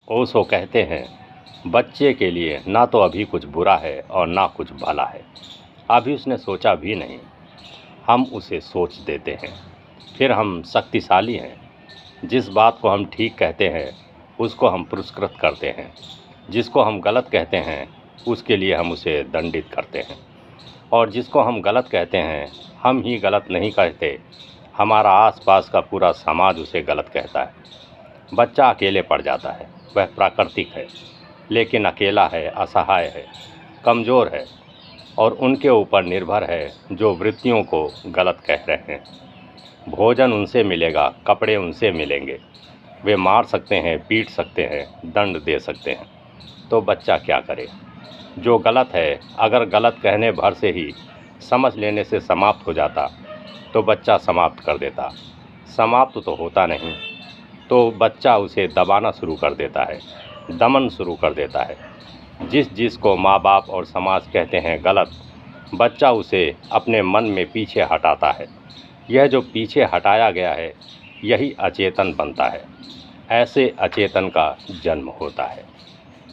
ओशो कहते हैं, बच्चे के लिए ना तो अभी कुछ बुरा है और ना कुछ भला है। अभी उसने सोचा भी नहीं, हम उसे सोच देते हैं। फिर हम शक्तिशाली हैं। जिस बात को हम ठीक कहते हैं उसको हम पुरस्कृत करते हैं। जिसको हम गलत कहते हैं उसके लिए हम उसे दंडित करते हैं। और जिसको हम गलत कहते हैं, हम ही गलत नहीं कहते, हमारा आसपास का पूरा समाज उसे गलत कहता है। बच्चा अकेले पड़ जाता है, वह प्राकृतिक है, लेकिन अकेला है, असहाय है, कमज़ोर है और उनके ऊपर निर्भर है जो वृत्तियों को गलत कह रहे हैं। भोजन उनसे मिलेगा, कपड़े उनसे मिलेंगे, वे मार सकते हैं, पीट सकते हैं, दंड दे सकते हैं। तो बच्चा क्या करे? जो गलत है, अगर गलत कहने भर से ही समझ लेने से समाप्त हो जाता तो बच्चा समाप्त कर देता। समाप्त तो होता नहीं, तो बच्चा उसे दबाना शुरू कर देता है, दमन शुरू कर देता है। जिस को माँ बाप और समाज कहते हैं गलत, बच्चा उसे अपने मन में पीछे हटाता है। यह जो पीछे हटाया गया है, यही अचेतन बनता है। ऐसे अचेतन का जन्म होता है।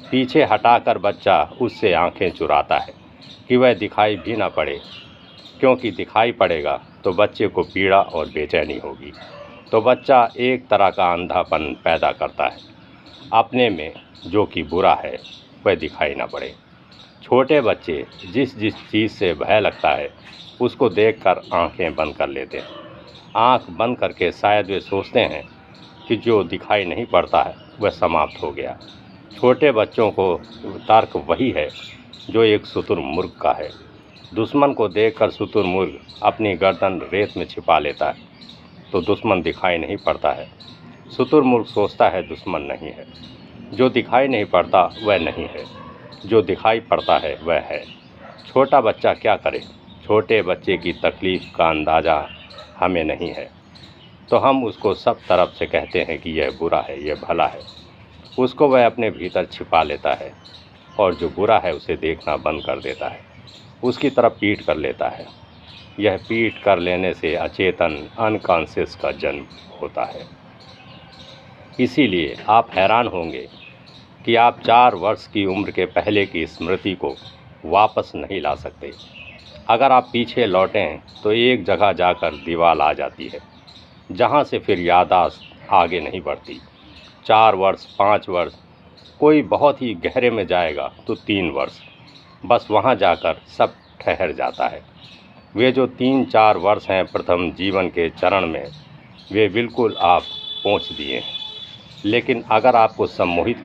पीछे हटाकर बच्चा उससे आंखें चुराता है कि वह दिखाई भी ना पड़े, क्योंकि दिखाई पड़ेगा तो बच्चे को पीड़ा और बेचैनी होगी। तो बच्चा एक तरह का अंधापन पैदा करता है अपने में, जो कि बुरा है वह दिखाई ना पड़े। छोटे बच्चे जिस चीज़ से भय लगता है उसको देखकर आंखें बंद कर लेते हैं। आंख बंद करके शायद वे सोचते हैं कि जो दिखाई नहीं पड़ता है वह समाप्त हो गया। छोटे बच्चों को तर्क वही है जो एक शुतुरमुर्ग का है। दुश्मन को देखकर शुतुरमुर्ग अपनी गर्दन रेत में छिपा लेता है, तो दुश्मन दिखाई नहीं पड़ता है। शुतुरमुर्ग सोचता है दुश्मन नहीं है। जो दिखाई नहीं पड़ता वह नहीं है, जो दिखाई पड़ता है वह है। छोटा बच्चा क्या करे? छोटे बच्चे की तकलीफ़ का अंदाज़ा हमें नहीं है, तो हम उसको सब तरफ से कहते हैं कि यह बुरा है, यह भला है। उसको वह अपने भीतर छिपा लेता है और जो बुरा है उसे देखना बंद कर देता है, उसकी तरफ पीठ कर लेता है। यह पीठ कर लेने से अचेतन अनकॉन्शियस का जन्म होता है। इसीलिए आप हैरान होंगे कि आप 4 वर्ष की उम्र के पहले की स्मृति को वापस नहीं ला सकते। अगर आप पीछे लौटें तो एक जगह जाकर दीवार आ जाती है, जहाँ से फिर याददाश्त आगे नहीं बढ़ती। 4 वर्ष, 5 वर्ष, कोई बहुत ही गहरे में जाएगा तो 3 वर्ष, बस वहाँ जाकर सब ठहर जाता है। वे जो 3-4 वर्ष हैं प्रथम जीवन के चरण में, वे बिल्कुल आप पहुँच दिए हैं। लेकिन अगर आपको सम्मोहित